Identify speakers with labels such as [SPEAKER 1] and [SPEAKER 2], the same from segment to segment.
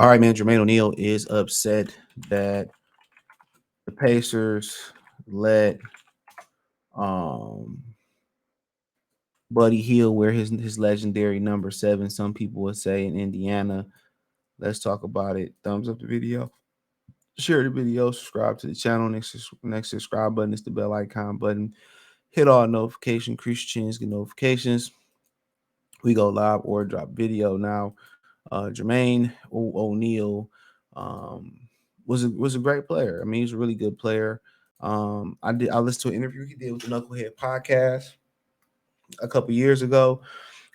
[SPEAKER 1] All right, man. Jermaine O'Neal is upset that the Pacers let um Buddy Hield wear his legendary number 7. Some people would say in Indiana. Let's talk about it. Thumbs up the video, share the video, subscribe to the channel. Next subscribe button is the bell icon button. Hit all notification, increase your chance, get notifications. We go live or drop video now. Jermaine O'Neal was a great player. I mean, he's a really good player. I listened to an interview he did with the Knucklehead podcast a couple years ago.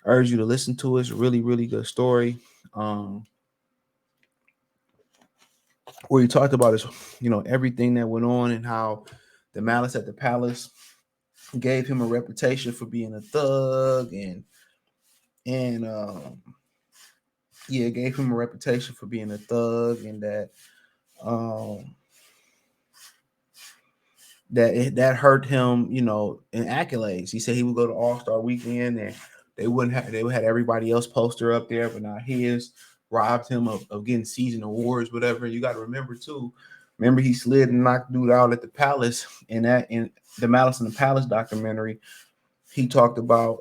[SPEAKER 1] I urge you to listen to it. It's a really good story. Where he talked about his, everything that went on and how the Malice at the Palace gave him a reputation for being a thug and gave him a reputation for being a thug, and um that hurt him, in accolades. He said he would go to All-Star weekend and they would have everybody else poster up there, but not his. Robbed him of getting season awards, whatever. You got to remember too. Remember he slid and knocked dude out at the Palace, and that in the Malice in the Palace documentary, he talked about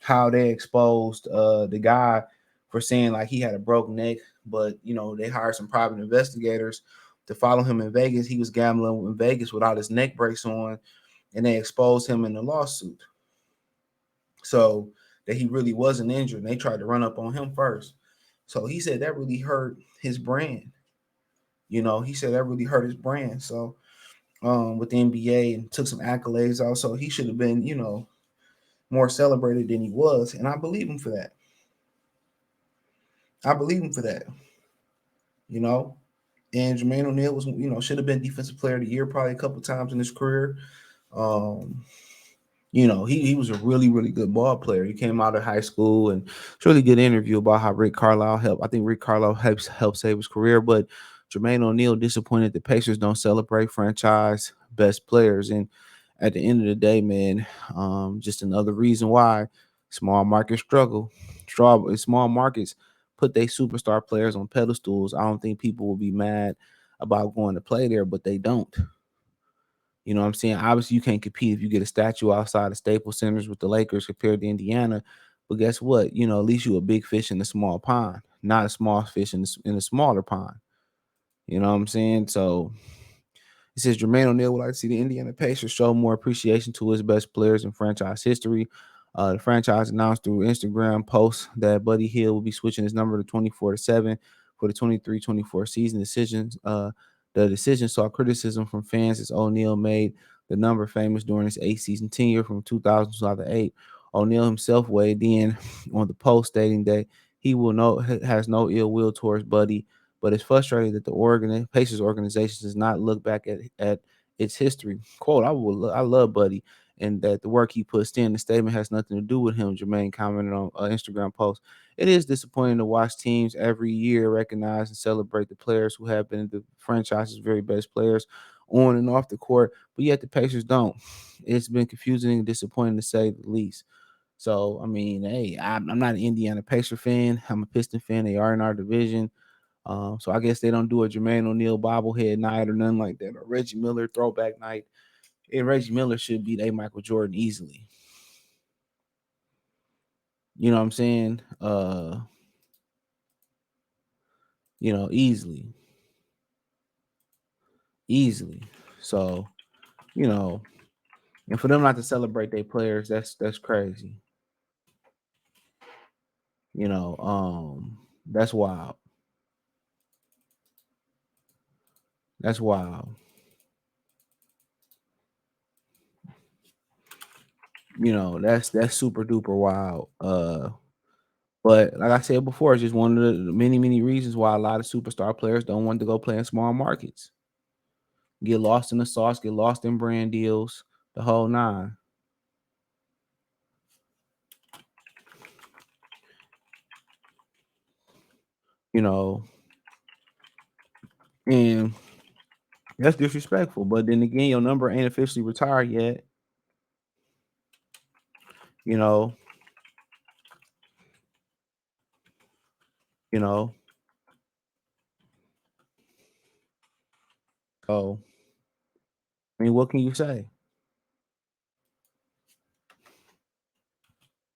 [SPEAKER 1] how they exposed the guy for saying like he had a broke neck, but they hired some private investigators to follow him in Vegas. He was gambling in Vegas without his neck brace on, and they exposed him in the lawsuit. So that he really wasn't injured, and they tried to run up on him first. So he said that really hurt his brand. He said that really hurt his brand. So with the NBA, and took some accolades also. He should have been, more celebrated than he was, and I believe him for that. I believe him for that. You know, and Jermaine O'Neal was, should have been Defensive Player of the Year probably a couple times in his career. Um, he was a really good ball player. He came out of high school, and it's a really good interview about how Rick Carlisle helped. I think Rick Carlisle helped save his career, but Jermaine O'Neal disappointed the Pacers don't celebrate franchise best players. And at the end of the day, man, just another reason why small markets struggle. Small markets put their superstar players on pedestals. I don't think people will be mad about going to play there, but they don't. You know what I'm saying? Obviously, you can't compete if you get a statue outside of Staples Centers with the Lakers compared to Indiana. But guess what? At least you a big fish in a small pond, not a small fish in a smaller pond. You know what I'm saying? So it says Jermaine O'Neal would like to see the Indiana Pacers show more appreciation to his best players in franchise history. The franchise announced through Instagram posts that Buddy Hield will be switching his number to 24-7 for the 23-24 season. The decision saw criticism from fans as O'Neal made the number famous during his 8-season tenure from 2000 to 2008. O'Neal himself weighed in on the post, stating that he has no ill will towards Buddy, but it's frustrating that the Pacers organization does not look back at its history. Quote, I love Buddy, and that the work he puts in the statement has nothing to do with him, Jermaine commented on an Instagram post. It is disappointing to watch teams every year recognize and celebrate the players who have been the franchise's very best players on and off the court, but yet the Pacers don't. It's been confusing and disappointing to say the least. So, I mean, hey, I'm not an Indiana Pacer fan. I'm a Piston fan. They are in our division. So I guess they don't do a Jermaine O'Neal bobblehead night or nothing like that, or Reggie Miller throwback night. And Reggie Miller should beat a Michael Jordan easily. You know what I'm saying? Easily. Easily. So, you know, and for them not to celebrate their players, that's crazy. That's wild. That's wild. That's super duper wild. But like I said before, it's just one of the many reasons why a lot of superstar players don't want to go play in small markets. Get lost in the sauce, get lost in brand deals, the whole nine. You know, and that's disrespectful. But then again, your number ain't officially retired yet. You know, you know. So I mean, what can you say?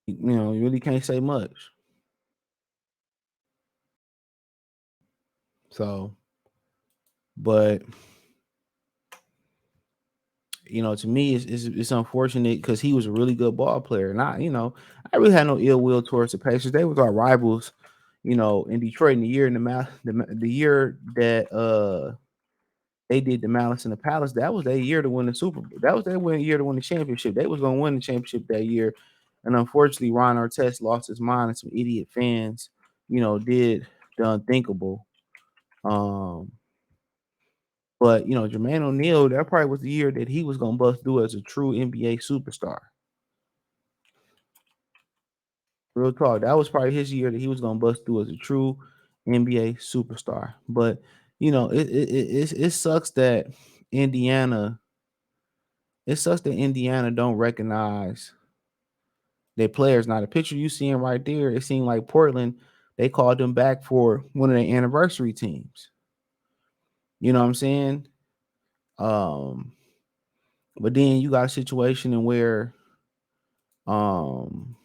[SPEAKER 1] You really can't say much. So, but to me, it's unfortunate because he was a really good ball player, and I really had no ill will towards the Pacers. They was our rivals, in Detroit in the year in the year that they did the Malice in the Palace. That was their year to win the Super Bowl. That was their year to win the championship. They was gonna win the championship that year, and unfortunately, Ron Artest lost his mind, and some idiot fans, did the unthinkable. Um, but Jermaine O'Neal, that probably was the year that he was gonna bust through as a true NBA superstar. Real talk. That was probably his year that he was gonna bust through as a true NBA superstar. But it sucks that Indiana. It sucks that Indiana don't recognize their players. Now the picture you seeing right there, it seemed like Portland. They called them back for one of their anniversary teams. You know what I'm saying? Um, but then you got a situation in where um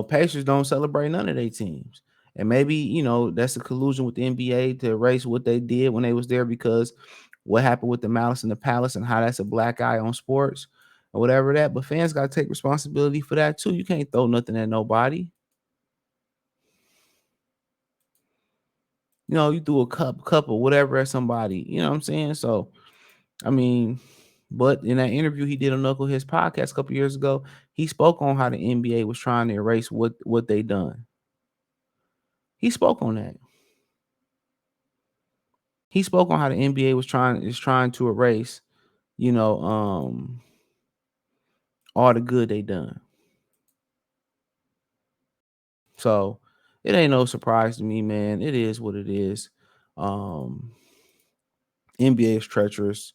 [SPEAKER 1] Pacers don't celebrate none of their teams. And maybe, that's a collusion with the NBA to erase what they did when they was there because what happened with the Malice in the Palace and how that's a black eye on sports or whatever that. But fans got to take responsibility for that too. You can't throw nothing at nobody. You threw a cup or whatever at somebody. You know what I'm saying? So, I mean, but in that interview he did on Knucklehead's podcast a couple years ago, he spoke on how the NBA was trying to erase what they done. He spoke on that. He spoke on how the NBA is trying to erase, you know, all the good they done. So it ain't no surprise to me, man. It is what it is. Um, NBA is treacherous.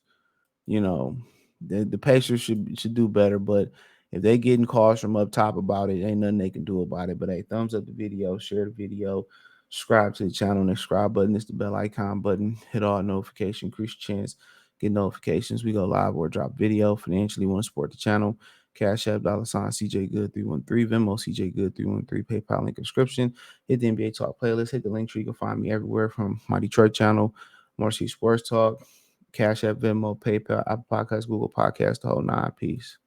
[SPEAKER 1] You know, the Pacers should do better, but if they getting calls from up top about it, ain't nothing they can do about it. But hey, thumbs up the video, share the video, subscribe to the channel. The subscribe button is the bell icon button. Hit all notification, increase your chance, get notifications. We go live or drop video. Financially, want to support the channel. Cash App, $ CJ Good 313, Venmo CJ Good 313, PayPal link subscription. Hit the NBA Talk playlist. Hit the link tree. You can find me everywhere from my Detroit channel, Marcy Sports Talk, Cash App, Venmo, PayPal, Apple Podcasts, Google Podcasts, the whole nine. Peace.